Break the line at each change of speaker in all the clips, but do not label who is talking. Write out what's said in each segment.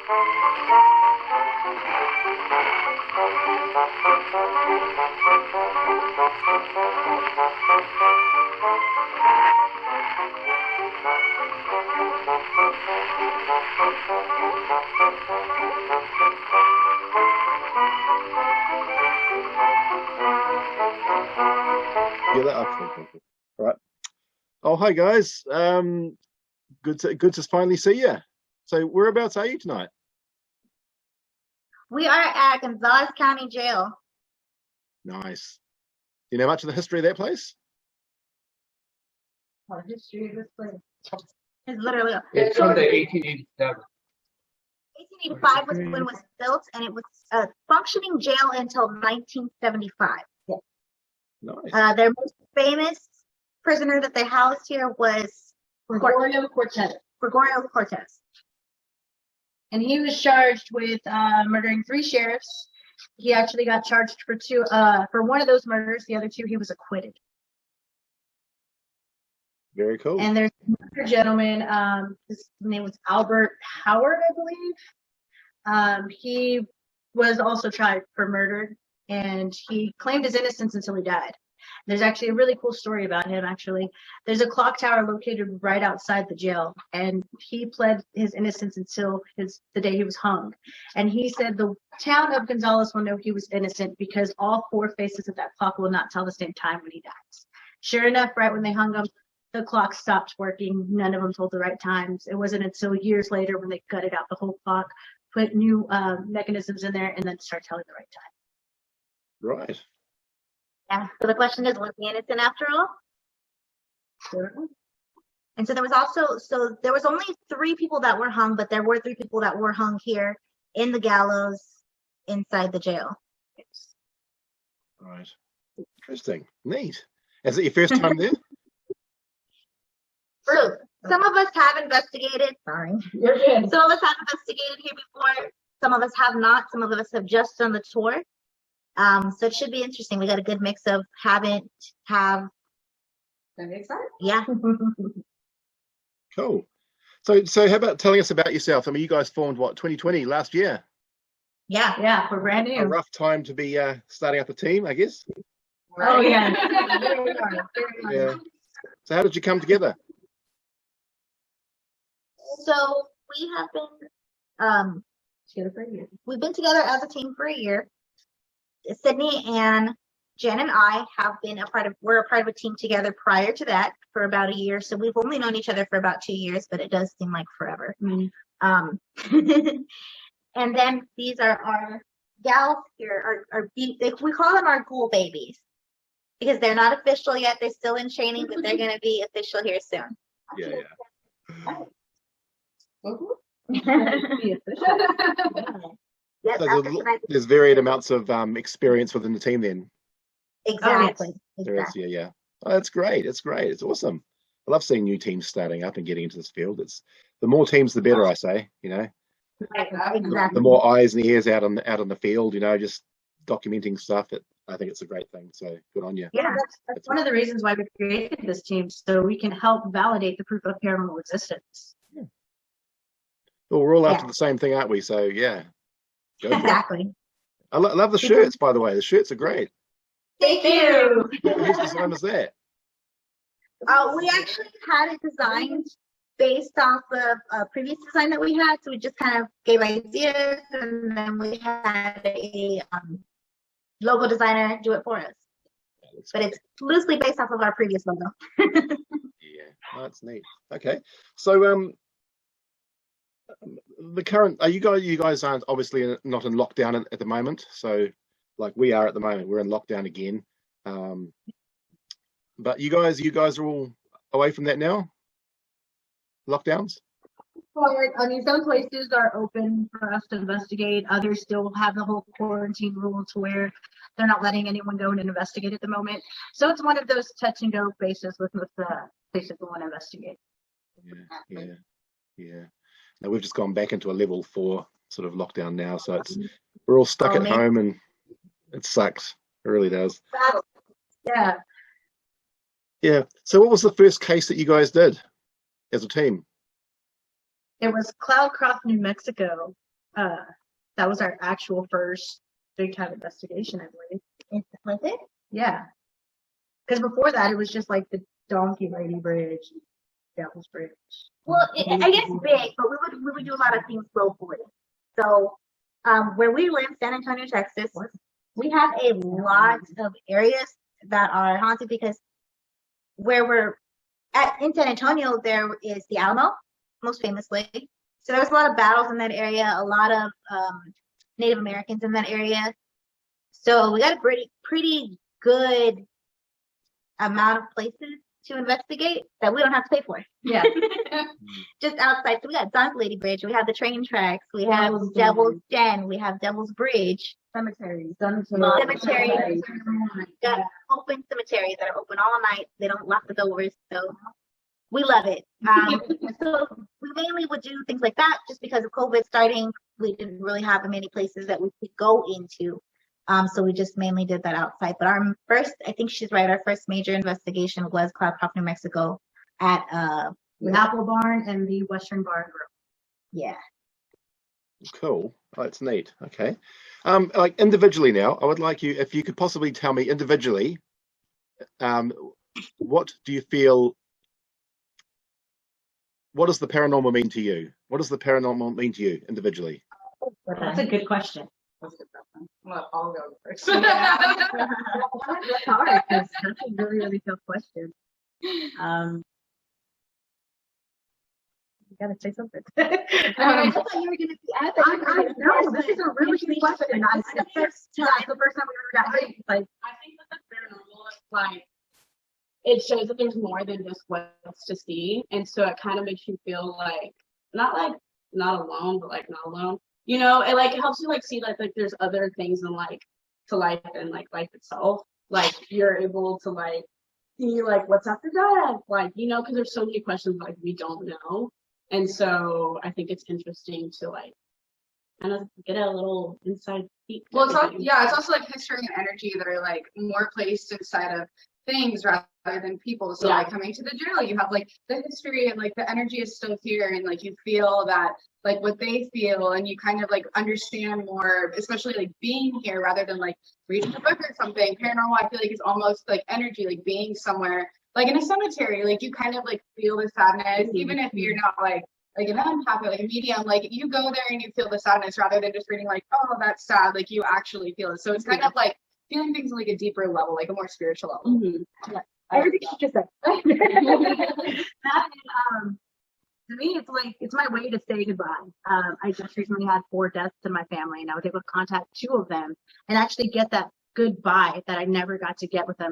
Yeah, cool. All right. Oh, hi guys. Good to finally see you. So, whereabouts are you tonight?
We are at Gonzales County Jail.
Nice. Do you know much of the history of that place?
Oh, history of this place. It's literally.
It's from the 1887.
1885 was when it was built, and it was a functioning jail until 1975.
Nice.
Their most famous prisoner that they housed here was
Gregorio Cortez. And he was charged with murdering 3 sheriffs. He actually got charged for 2, for one of those murders. The other 2, he was acquitted.
Very cool.
And there's another gentleman, his name was Albert Howard, I believe. He was also tried for murder, and he claimed his innocence until he died. There's actually a really cool story about him, actually. There's a clock tower located right outside the jail, and he pled his innocence until the day he was hung. And he said the town of Gonzales will know he was innocent because all 4 faces of that clock will not tell the same time when he dies. Sure enough, right when they hung him, the clock stopped working. None of them told the right times. It wasn't until years later when they gutted out the whole clock, put new mechanisms in there, and then start telling the right time.
Right.
Yeah. So the question is, was he innocent after all?
Sure.
And so there was only 3 people that were hung, but there were 3 people that were hung here in the gallows inside the jail.
Right. Interesting. Neat. Is it your first time there?
So some of us have investigated. Sorry. Some of us have investigated here before. Some of us have not. Some of us have just done the tour. So it should be interesting. We got a good mix of haven't, have.
That makes sense.
Yeah.
Cool. So how about telling us about yourself? I mean, you guys formed 2020 last year?
Yeah,
we're brand new.
A rough time to be starting up a team, I guess.
Oh yeah.
Yeah. So how did you come together?
So we have been
Together for a year.
we've been together as a team for a year. Sydney and Jen and I have been we're a part of a team together prior to that for about a year. So we've only known each other for about 2 years, but it does seem like forever.
Mm-hmm.
And then these are our gals here, we call them our ghoul babies because they're not official yet. They're still in training, but they're going to be official here soon.
Yeah.
Yep,
So there's varied amounts of experience within the team then.
exactly.
There is, yeah. Oh, that's great. It's great. It's awesome. I love seeing new teams starting up and getting into this field. It's the more teams, the better, I say.
Right, exactly.
The more eyes and ears out on the field. Just documenting stuff. I think it's a great thing. So good on you.
Yeah, that's one of the reasons why we created this team, so we can help validate the proof of paranormal existence.
Yeah. Well, we're all after the same thing, aren't we? So yeah.
Exactly.
I love the shirts, by the way. The shirts are great.
Thank you.
Whose design was that?
We actually had it designed based off of a previous design that we had, so we just kind of gave ideas, and then we had a logo designer do it for us. But it's loosely based off of our previous logo.
Yeah, that's neat. Okay, so the current you guys aren't obviously not in lockdown at the moment, so like we are at the moment, we're in lockdown again. But you guys are all away from that now. Lockdowns.
I mean, some places are open for us to investigate. Others still have the whole quarantine rule to where they're not letting anyone go and investigate at the moment. So it's one of those touch and go bases with the places we want to investigate.
Yeah. Now we've just gone back into a level 4 sort of lockdown now, so we're all stuck at home, and it sucks. It really does. Yeah. So what was the first case that you guys did as a team?
It was Cloudcroft, New Mexico. that was our actual first big time investigation, I believe.
Was it?
Yeah. Because before that, it was just like the Donkey Lady Bridge, Devil's Bridge.
Well, I guess big, but we would do a lot of things locally. So, where we live, San Antonio, Texas, we have a lot of areas that are haunted because where we're at in San Antonio, there is the Alamo, most famously. So there was a lot of battles in that area, a lot of Native Americans in that area. So we got a pretty good amount of places to investigate that we don't have to pay for.
Yeah.
Just outside. So we got Donkey Lady Bridge, we have the train tracks, we have Devil's Den, we have Devil's Bridge.
Cemeteries.
Cemeteries. Got open cemeteries that are open all night. They don't lock the doors, so we love it. So we mainly would do things like that just because of COVID starting. We didn't really have many places that we could go into. So we just mainly did that outside. But our first, I think she's right, our first major investigation was Cloudcroft, New Mexico at
the Apple Barn and the Western Barn Grill.
Yeah.
Cool. Oh, that's neat. Okay. Like individually now, I would like you, if you could possibly tell me individually, what do you feel, what does the paranormal mean to you? What does the paranormal mean to you individually?
That's a good question.
Well, I'll go first.
That's hard because that's a really, really tough question. You gotta say something.
I thought you were going to be at that.
No, this is a really good question. It's the first time we ever got hit. Like,
I think that the paranormal is like, it shows that there's more than just what's to see. And so it kind of makes you feel like, not alone, but like not alone. You know, it like helps you like see like there's other things in like to life and like life itself. Like you're able to like see like what's after death, like, you know, because there's so many questions like we don't know. And so I think it's interesting to like kind of get a little inside peek.
Well, it's also like history and energy that are like more placed inside of things rather than people. So like coming to the jail, you have like the history and like the energy is still here, and like you feel that like what they feel, and you kind of like understand more, especially like being here rather than like reading a book or something. Paranormal, I feel like is almost like energy, like being somewhere, like in a cemetery, like you kind of like feel the sadness, even if you're not like an empath or like a medium, like you go there and you feel the sadness rather than just reading like, oh, that's sad, like you actually feel it. So it's kind of like feeling things on like a deeper level, like a more spiritual level.
Mm-hmm. Yeah. Everything she just said. To me, it's my way to say goodbye. I just recently had 4 deaths in my family, and I was able to contact 2 of them and actually get that goodbye that I never got to get with them.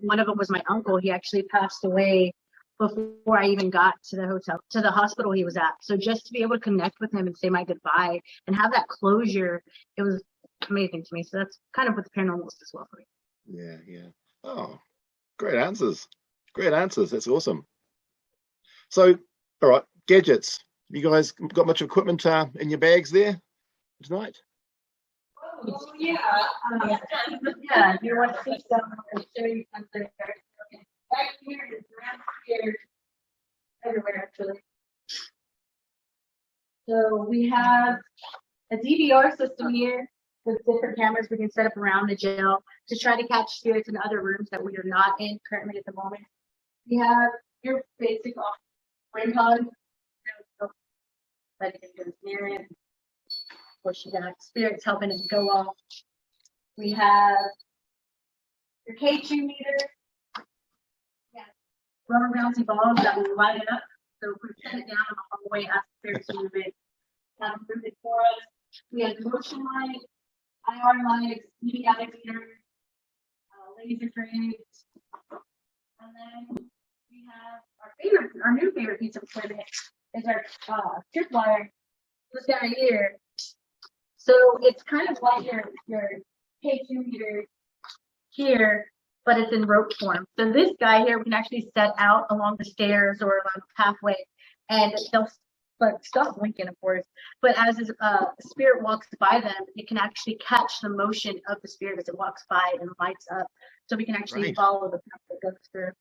One of them was my uncle. He actually passed away before I even got to the hospital he was at. So just to be able to connect with him and say my goodbye and have that closure, it was amazing to me. So that's kind of what the paranormal is as well for me.
Yeah. Oh, great answers. That's awesome. So, all right, gadgets. You guys got much equipment in your bags there tonight?
Oh, yeah.
Yeah, you want to see some, I'll show you something. Back here, around here, everywhere actually. So we have a DVR system here with different cameras we can set up around the jail to try to catch spirits in other rooms that we are not in currently at the moment. We have your basic ring pod. Let it go near it. Of course, you got spirits helping it go off. We have your K2 meter. Yeah. Rubber bouncy balls that will light it up. So if we set it down on the hallway, ask spirits to move it, move it for us. We have motion light, IR light, speedy meter, laser trays, and then we have our new favorite piece of equipment is our tripwire. This guy here. So it's kind of like your K2 meter here, but it's in rope form. So this guy here we can actually set out along the stairs or along the pathway, and they'll stop blinking, of course. But as his spirit walks by them, it can actually catch the motion of the spirit as it walks by and lights up. So we can actually follow the path that goes through.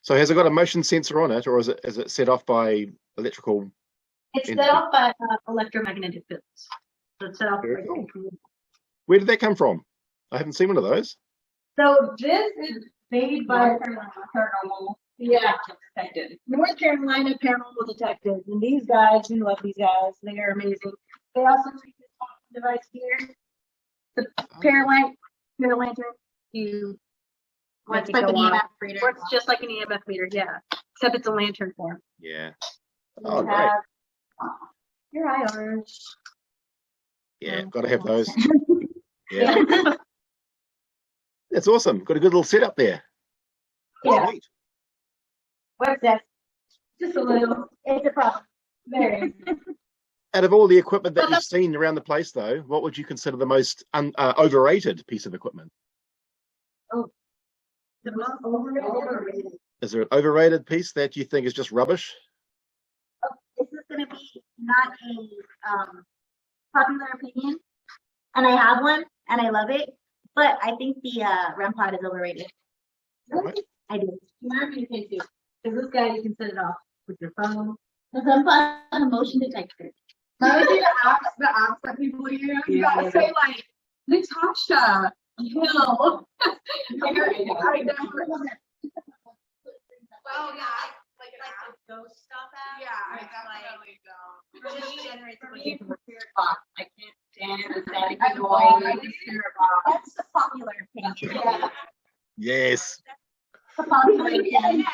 So has it got a motion sensor on it, or is it set off by electrical
It's
And-
set off by electromagnetic fields. So it's set off.
Very cool. Where did that come from? I haven't seen one of those.
So this is made by paranormal. Yeah, detectives. North Carolina paranormal detectives, and these guys, we love these guys. They are amazing. They also make this device here, the Paralight lantern. You
Works
make it
like an
go on.
EMF reader.
Works just like an EMF meter, yeah. Except it's a lantern form.
Yeah.
We
Oh, great.
have your IRs.
Yeah, got to have those. Yeah. That's awesome. Got a good little setup there.
Yeah.
Sweet.
What's that? Just a little. It's a problem. Very.
Out of all the equipment that you've seen around the place, though, what would you consider the most overrated piece of equipment?
The most overrated.
Is there an overrated piece that you think is just rubbish?
This is going to be not a popular opinion, and I have one, and I love it, but I think the REM pod is overrated.
Right.
I do.
My opinion too. Because this guy, you can set it off with your phone.
The REM pod is a motion detector.
Honestly, the apps that people use, you gotta say like Natasha, Hill. I never. Oh yeah, like an app.
Ghost stuff app.
Yeah, I definitely don't.
Just generates
For
what
me,
you
it's
can.
a spirit box. I can't stand the static
I
noise.
know.
Spirit box.
That's the popular opinion.
Yeah.
Yes.
The popular opinion.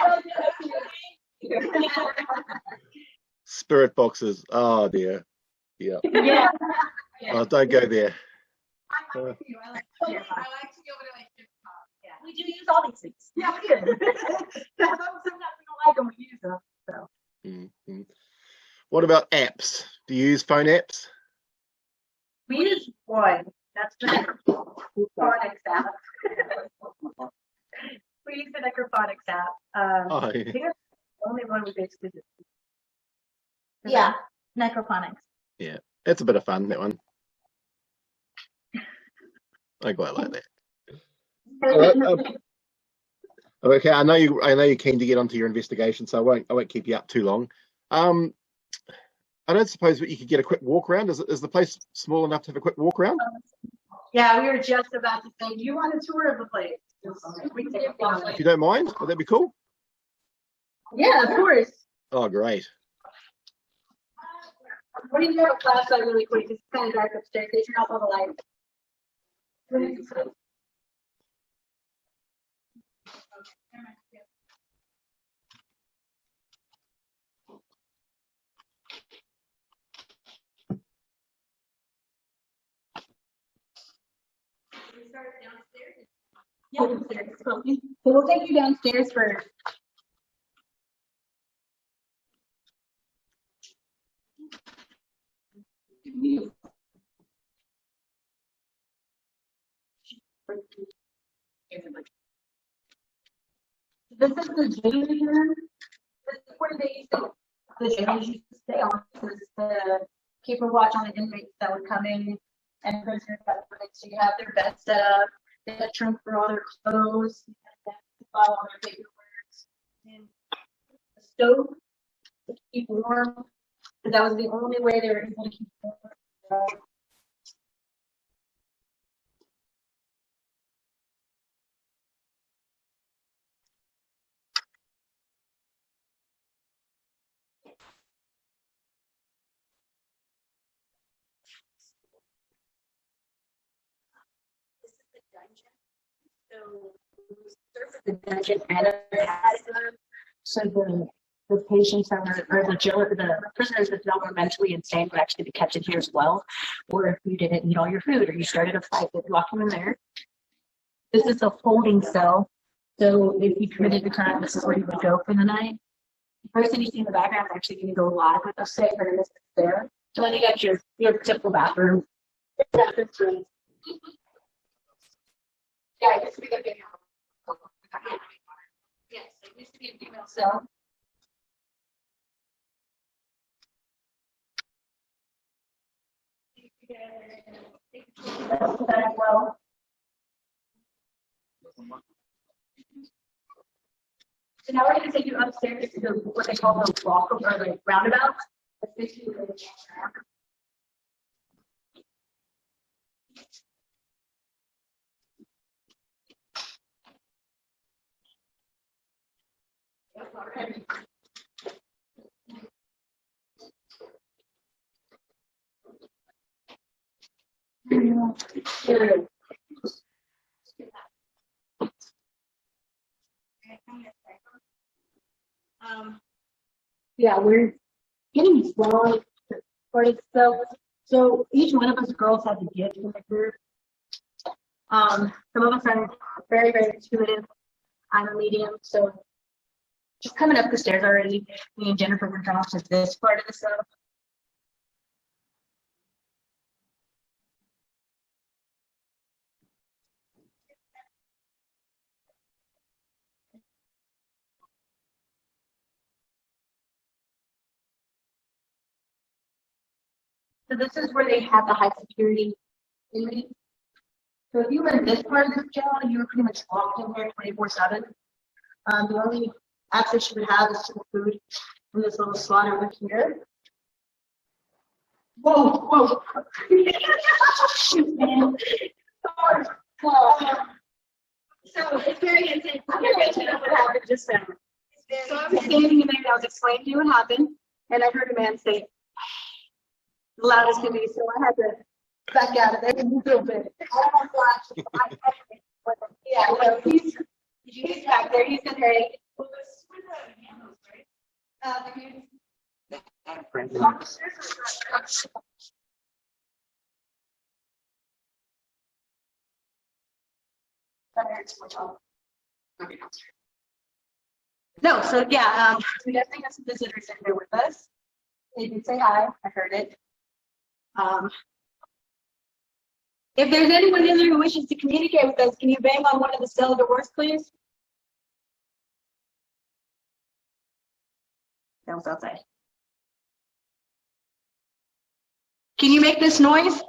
Spirit boxes. Oh, dear. Yeah.
Yeah.
Oh, don't go there.
I like to be able to like shift top.
We do use all these things.
Yeah, we do. Sometimes we don't like them, we use them.
Mhm. What about apps? Do you use phone apps?
We use one. That's the necrophonics app. We use the necrophonics app.
Oh,
I think it's the only one we basically do.
Yeah, necrophonics.
it's a bit of fun, that one. I quite like that. All right, okay, I know you're keen to get onto your investigation, so I won't keep you up too long. I don't suppose that you could get a quick walk around. Is the place small enough to have a quick walk around?
Yeah, we were just about to say, do you want a tour of the place? We can take a walk.
If you don't mind, would that be cool?
Yeah, of course.
Oh, great.
What do you have a flashlight really quick? It's kind of dark upstairs. They turn off all the lights. Yeah, upstairs. So we'll take you downstairs first. This is the jail room. This is where the jailers used to stay on. This is to keep a watch on the inmates that would come in and prisoners that would come in. So you have their bed set up, they have a trunk for all their clothes, file all their paperwork, and a stove to keep warm. Because that was the only way they were able to keep warm.
This is the dungeon. So
The dungeon and so the patients that were, or the prisoners that were mentally insane would actually be kept in here as well. Or if you didn't eat all your food or you started a fight, they'd lock you in there. This is a holding cell. So if you committed the crime, this is where you would go for the night. The person you see in the background is actually going to go live with us, say, for this there. So then you got your typical bathroom. Yeah, it used to be the video. Yes, it used to be a female cell. Well, so now we're going to take you upstairs to what they call the walk or like roundabout. Yeah, we're getting slowly started. So each one of us girls has a gift in the group. Some of us are very, very intuitive. I'm a medium, so just coming up the stairs already, me and Jennifer were drawn to this part of the cell. So this is where they have the high security inmates. So if you were in this part of the jail, you were pretty much locked in there 24/7. The only access you would have is to the food from this little slot over here. Whoa, whoa. So it's very intense. I'm going to know what happened just now. So I was standing in there and I was explaining to you what happened, and I heard a man say, the loudest can be, so I had to back out of there a little bit. I don't want to yeah, well, he's back there. He's in there. No, so yeah, we definitely have some visitors in here with us. They did say hi. I heard it. If there's anyone in there who wishes to communicate with us, can you bang on one of the cell doors, please? That was outside. Can you make this noise?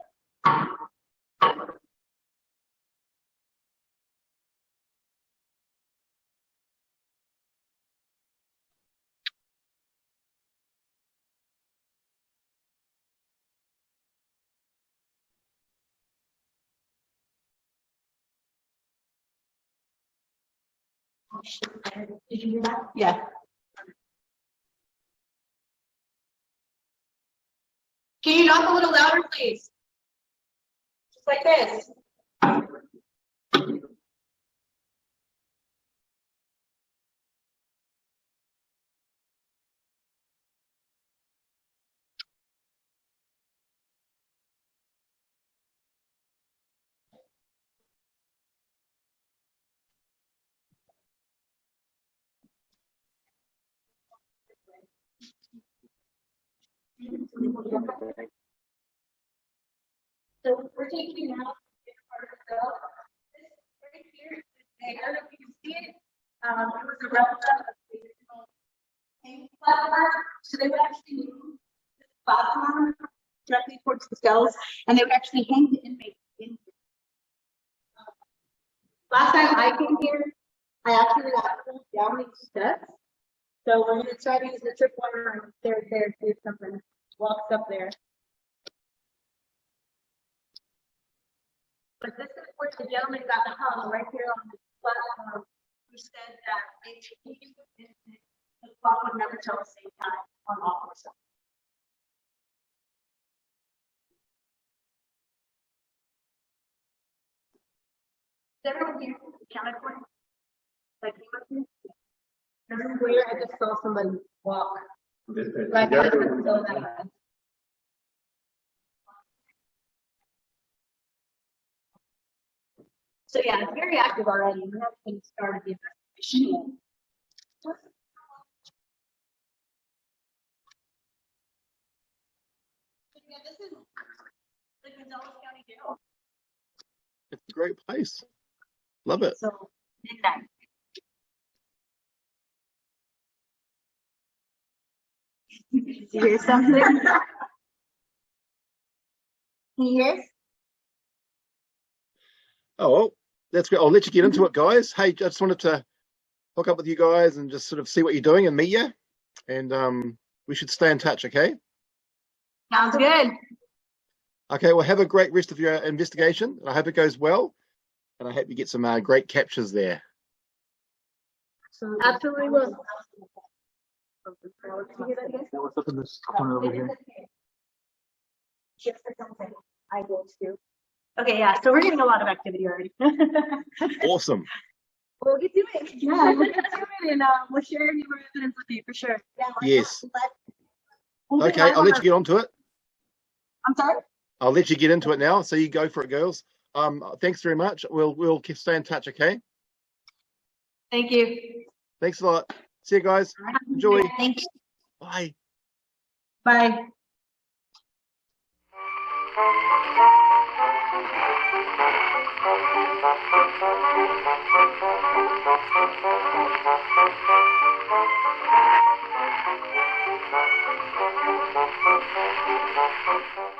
Did you hear that? Yeah. Can you knock a little louder, please? Just like this. So we're taking you now to the part of the cell. This right here is there. If you can see it, it was a replica of the original hanging platform. So they would actually move the platform directly towards the cells, and they would actually hang the inmates in. Last time I came here, I actually got pulled down these steps. So we're going to try to use the tripwire and there, see if something walks up there. But this is where the gentleman got the hung right here on the platform, who said that if he the clock would never tell the same time on all of them. Is everyone here accounted for? Like everywhere I just saw somebody walk. Right now, so that. So yeah, it's very active already. We haven't started the investigation. Yeah, this is the Gonzales County Jail.
It's a great place. Love it.
So midnight. You hear something? Yes.
Oh, well, that's great. I'll let you get into it, guys. Hey, I just wanted to hook up with you guys and just sort of see what you're doing and meet you. And we should stay in touch, okay?
Sounds good.
Okay, well, have a great rest of your investigation. I hope it goes well, and I hope you get some great captures there.
Absolutely will.
What's up in this corner over here?
I will too. Okay, yeah, so we're getting a lot of activity already.
Awesome.
We'll get to it.
Yeah, we'll get to it and we'll share any more evidence with you for sure.
Yes.
We'll get
Okay,
live
I'll
on
let
our-
you get onto it.
I'm sorry?
I'll let you get into it now. So you go for it, girls. Thanks very much. We'll stay in touch, okay?
Thank you.
Thanks a lot. See you guys. Enjoy.
Thank you.
Bye.
Bye.
Thank you.